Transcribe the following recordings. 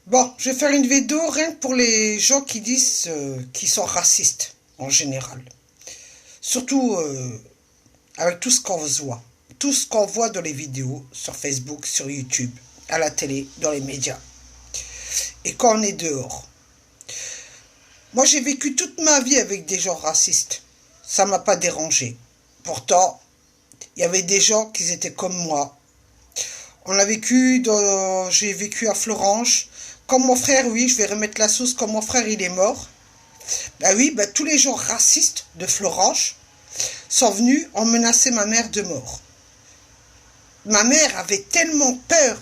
Bon, je vais faire une vidéo rien que pour les gens qui disent qu'ils sont racistes, en général. Surtout avec tout ce qu'on voit. Tout ce qu'on voit dans les vidéos, sur Facebook, sur YouTube, à la télé, dans les médias. Et quand on est dehors. Moi, j'ai vécu toute ma vie avec des gens racistes. Ça m'a pas dérangé. Pourtant, il y avait des gens qui étaient comme moi. J'ai vécu à Florange. Comme mon frère, oui, je vais remettre la sauce, comme mon frère, il est mort. Bah oui, bah tous les gens racistes de Florange sont venus en menacer ma mère de mort. Ma mère avait tellement peur,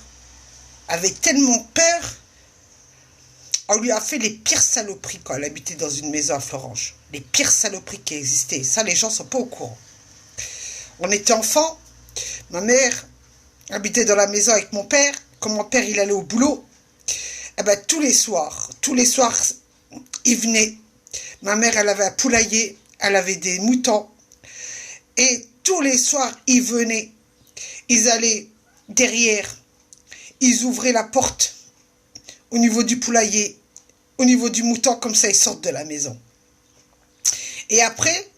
on lui a fait les pires saloperies quand elle habitait dans une maison à Florange. Les pires saloperies qui existaient. Ça, les gens sont pas au courant. On était enfants, ma mère habitait dans la maison avec mon père. Quand mon père, il allait au boulot, eh ben, tous les soirs, il venait. Ma mère, elle avait un poulailler, elle avait des moutons. Et tous les soirs, ils venaient. Ils allaient derrière. Ils ouvraient la porte au niveau du poulailler, au niveau du mouton, comme ça, ils sortent de la maison. Et après,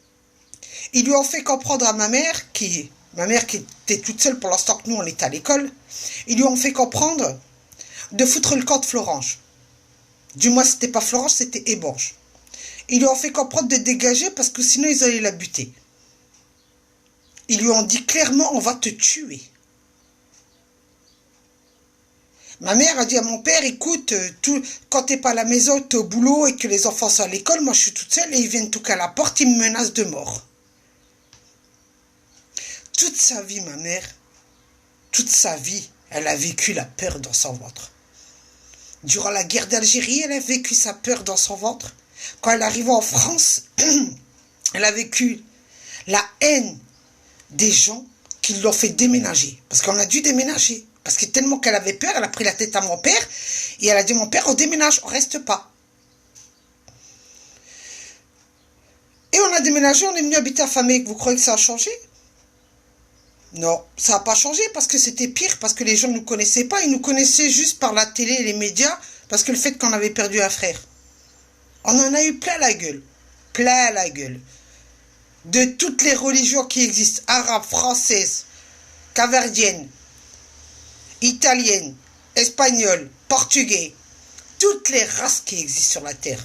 ils lui ont fait comprendre à ma mère qui était toute seule pour l'instant que nous, on était à l'école, ils lui ont fait comprendre de foutre le camp de Florange. Du moins, c'était pas Florange, c'était Ébange. Ils lui ont fait comprendre de dégager parce que sinon, ils allaient la buter. Ils lui ont dit clairement, on va te tuer. Ma mère a dit à mon père, écoute, quand t'es pas à la maison, t'es au boulot et que les enfants sont à l'école, moi je suis toute seule et ils viennent toquer à la porte, ils me menacent de mort. Toute sa vie, ma mère, toute sa vie, elle a vécu la peur dans son ventre. Durant la guerre d'Algérie, elle a vécu sa peur dans son ventre. Quand elle arrive en France, elle a vécu la haine des gens qui l'ont fait déménager. Parce qu'on a dû déménager. Parce que tellement qu'elle avait peur, elle a pris la tête à mon père et elle a dit, mon père, on déménage, on reste pas. Et on a déménagé, on est venu habiter à Famec. Vous croyez que ça a changé? Non, ça n'a pas changé parce que c'était pire, parce que les gens ne nous connaissaient pas. Ils nous connaissaient juste par la télé et les médias, parce que le fait qu'on avait perdu un frère. On en a eu plein la gueule. Plein la gueule. De toutes les religions qui existent, arabes, françaises, caverdiennes, italiennes, espagnoles, portugais, toutes les races qui existent sur la terre.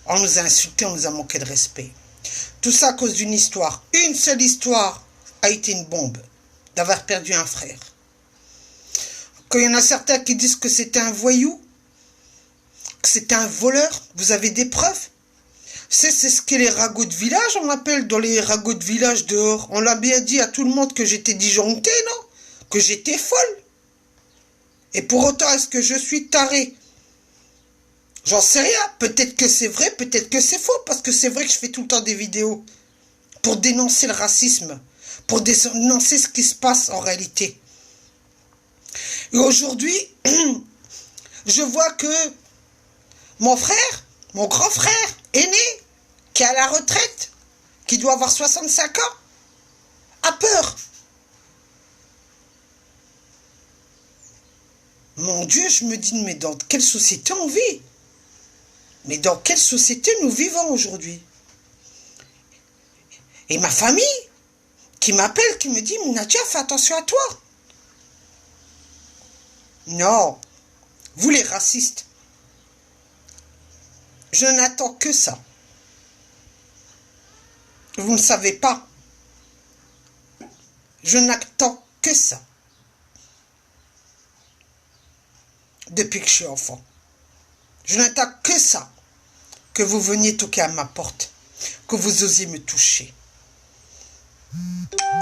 On nous a insultés, on nous a manqué de respect. Tout ça à cause d'une histoire. Une seule histoire a été une bombe d'avoir perdu un frère. Quand il y en a certains qui disent que c'était un voyou, que c'était un voleur, vous avez des preuves? C'est ce que les ragots de village, on appelle dans les ragots de village dehors. On l'a bien dit à tout le monde que j'étais disjonctée, non? Que j'étais folle. Et pour autant, est-ce que je suis tarée? J'en sais rien. Peut-être que c'est vrai, peut-être que c'est faux. Parce que c'est vrai que je fais tout le temps des vidéos pour dénoncer le racisme. Pour dénoncer ce qui se passe en réalité. Et aujourd'hui, je vois que mon frère, mon grand frère aîné, qui est à la retraite, qui doit avoir 65 ans, a peur. Mon Dieu, je me dis, mais dans quelle société on vit? Mais dans quelle société nous vivons aujourd'hui? Et ma famille, qui m'appelle, qui me dit, Nadia, fais attention à toi. Non, vous les racistes, je n'attends que ça. Vous ne savez pas. Je n'attends que ça. Depuis que je suis enfant. Je n'attends que ça. Que vous veniez toquer à ma porte. Que vous osiez me toucher.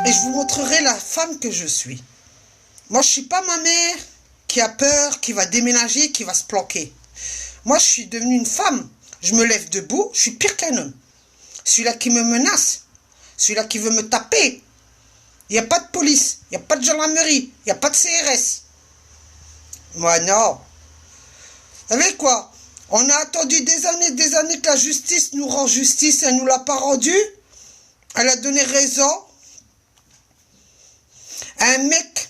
Et je vous montrerai la femme que je suis. Moi, je ne suis pas ma mère qui a peur, qui va déménager, qui va se planquer. Moi, je suis devenue une femme. Je me lève debout, je suis pire qu'un homme. Celui-là qui me menace, celui-là qui veut me taper. Il n'y a pas de police, il n'y a pas de gendarmerie, il n'y a pas de CRS. Moi, non. Vous savez quoi? On a attendu des années que la justice nous rend justice. Elle ne nous l'a pas rendue. Elle a donné raison à un mec.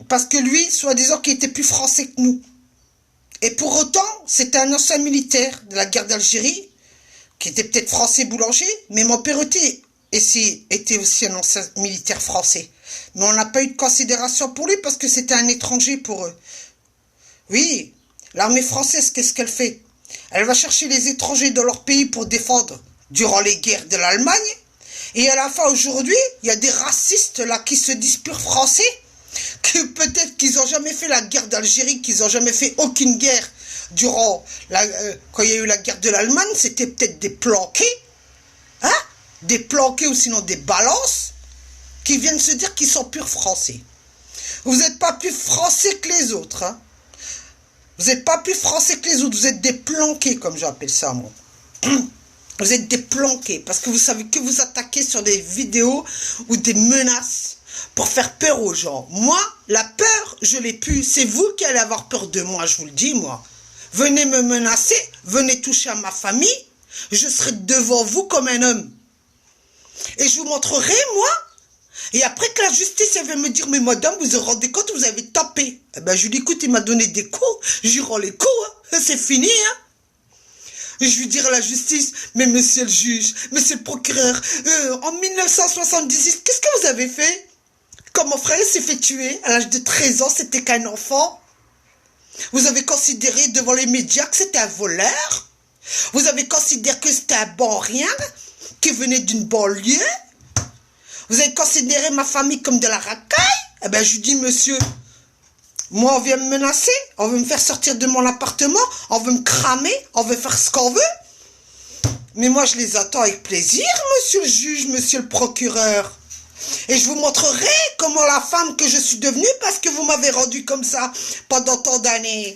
Parce que lui, soi-disant qu'il était plus français que nous. Et pour autant, c'était un ancien militaire de la guerre d'Algérie, qui était peut-être français boulanger, mais mon père était aussi un ancien militaire français. Mais on n'a pas eu de considération pour lui parce que c'était un étranger pour eux. Oui, l'armée française, qu'est-ce qu'elle fait? Elle va chercher les étrangers dans leur pays pour défendre durant les guerres de l'Allemagne. Et à la fin, aujourd'hui, il y a des racistes là qui se disent purs français, que peut-être qu'ils n'ont jamais fait la guerre d'Algérie, qu'ils n'ont jamais fait aucune guerre durant quand il y a eu la guerre de l'Allemagne, c'était peut-être des planqués, hein? Des planqués ou sinon des balances, qui viennent se dire qu'ils sont purs français. Vous n'êtes pas plus français que les autres, hein? Vous n'êtes pas plus français que les autres, vous êtes des planqués, comme j'appelle ça, moi. Vous êtes des planqués, parce que vous savez que vous attaquez sur des vidéos ou des menaces pour faire peur aux gens. Moi, la peur, je l'ai plus. C'est vous qui allez avoir peur de moi, je vous le dis, moi. Venez me menacer, venez toucher à ma famille, je serai devant vous comme un homme. Et je vous montrerai, moi. Et après que la justice, elle va me dire, mais madame, vous vous rendez compte, vous avez tapé. Eh ben, je lui dis, écoute, il m'a donné des coups, je lui rends les coups, hein. C'est fini, hein. Et je lui dirai à la justice, mais monsieur le juge, monsieur le procureur, en 1978, qu'est-ce que vous avez fait? Quand mon frère s'est fait tuer, à l'âge de 13 ans, c'était qu'un enfant. Vous avez considéré devant les médias que c'était un voleur? Vous avez considéré que c'était un bon rien, qui venait d'une banlieue? Vous avez considéré ma famille comme de la racaille? Eh ben, je lui dis, monsieur, moi, on vient me menacer, on veut me faire sortir de mon appartement, on veut me cramer, on veut faire ce qu'on veut. Mais moi, je les attends avec plaisir, monsieur le juge, monsieur le procureur. Et je vous montrerai comment la femme que je suis devenue, parce que vous m'avez rendu comme ça pendant tant d'années.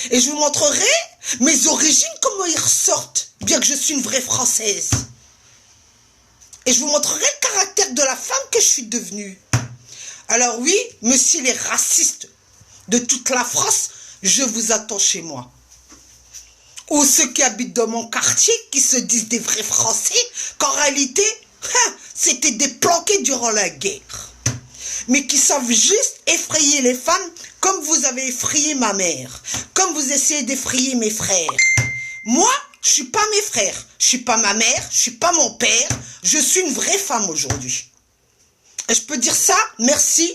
Et je vous montrerai mes origines, comment ils ressortent, bien que je suis une vraie Française. Et je vous montrerai le caractère de la femme que je suis devenue. Alors oui, monsieur les racistes de toute la France, je vous attends chez moi. Ou ceux qui habitent dans mon quartier, qui se disent des vrais Français, qu'en réalité, c'était des planqués durant la guerre. Mais qui savent juste effrayer les femmes comme vous avez effrayé ma mère, comme vous essayez d'effrayer mes frères. Moi, je suis pas mes frères, je suis pas ma mère, je suis pas mon père, je suis une vraie femme aujourd'hui. Et je peux dire ça, merci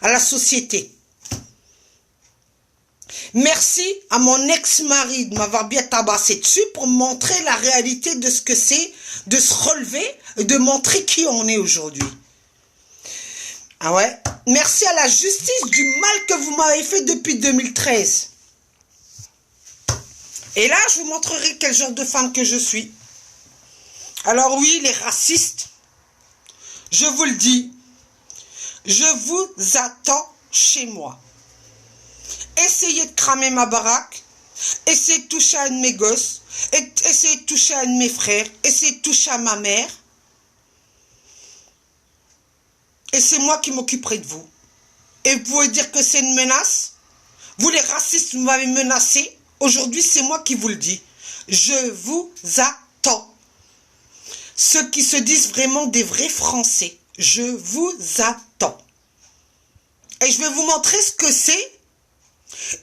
à la société. Merci à mon ex-mari de m'avoir bien tabassé dessus pour montrer la réalité de ce que c'est, de se relever et de montrer qui on est aujourd'hui. Ah ouais? Merci à la justice du mal que vous m'avez fait depuis 2013. Et là, je vous montrerai quel genre de femme que je suis. Alors oui, les racistes, je vous le dis, je vous attends chez moi. Essayez de cramer ma baraque, essayez de toucher à un de mes gosses, essayez de toucher à un de mes frères, essayez de toucher à ma mère. Et c'est moi qui m'occuperai de vous. Et vous pouvez dire que c'est une menace? Vous les racistes, vous m'avez menacé. Aujourd'hui, c'est moi qui vous le dis. Je vous attends. Ceux qui se disent vraiment des vrais Français, je vous attends. Et je vais vous montrer ce que c'est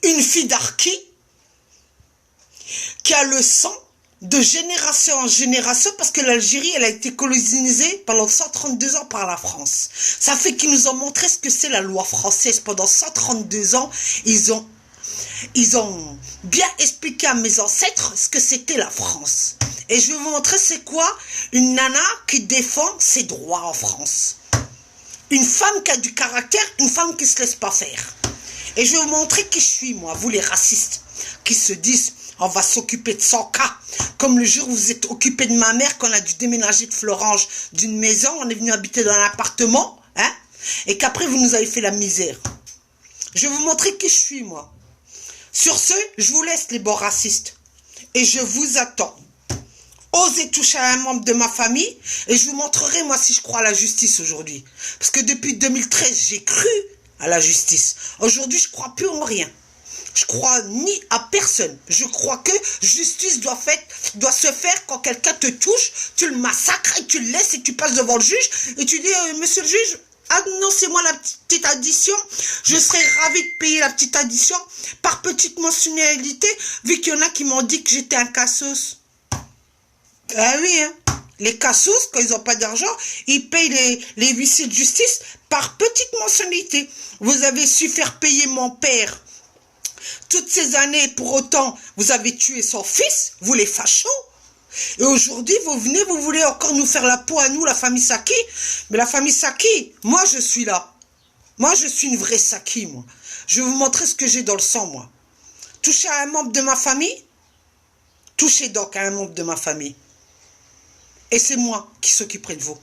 une fille d'Arki qui a le sang de génération en génération parce que l'Algérie, elle a été colonisée pendant 132 ans par la France. Ça fait qu'ils nous ont montré ce que c'est la loi française. Pendant 132 ans, ils ont bien expliqué à mes ancêtres ce que c'était la France. Et je vais vous montrer c'est quoi une nana qui défend ses droits en France. Une femme qui a du caractère, une femme qui ne se laisse pas faire. Et je vais vous montrer qui je suis, moi, vous les racistes, qui se disent, on va s'occuper de 100 cas. Comme le jour où vous êtes occupé de ma mère, qu'on a dû déménager de Florange d'une maison, on est venu habiter dans un appartement, hein, et qu'après vous nous avez fait la misère. Je vais vous montrer qui je suis, moi. Sur ce, je vous laisse les bons racistes. Et je vous attends. Osez toucher à un membre de ma famille et je vous montrerai moi si je crois à la justice aujourd'hui. Parce que depuis 2013, j'ai cru à la justice. Aujourd'hui, je ne crois plus en rien. Je crois ni à personne. Je crois que justice doit se faire quand quelqu'un te touche, tu le massacres et tu le laisses et tu passes devant le juge et tu dis, monsieur le juge, annoncez-moi la petite addition. Je serais ravie de payer la petite addition par petite mensualité, vu qu'il y en a qui m'ont dit que j'étais un cassos. Ah oui, hein. Les cassos, quand ils n'ont pas d'argent, ils payent les huissiers de justice par petite mensualité. Vous avez su faire payer mon père toutes ces années, pour autant, vous avez tué son fils, vous les fachos. Et aujourd'hui, vous venez, vous voulez encore nous faire la peau à nous, la famille Saki. Mais la famille Saki, moi je suis là. Moi je suis une vraie Saki, moi. Je vais vous montrer ce que j'ai dans le sang, moi. Touchez à un membre de ma famille, touchez donc à un membre de ma famille. Et c'est moi qui s'occuperai de vous.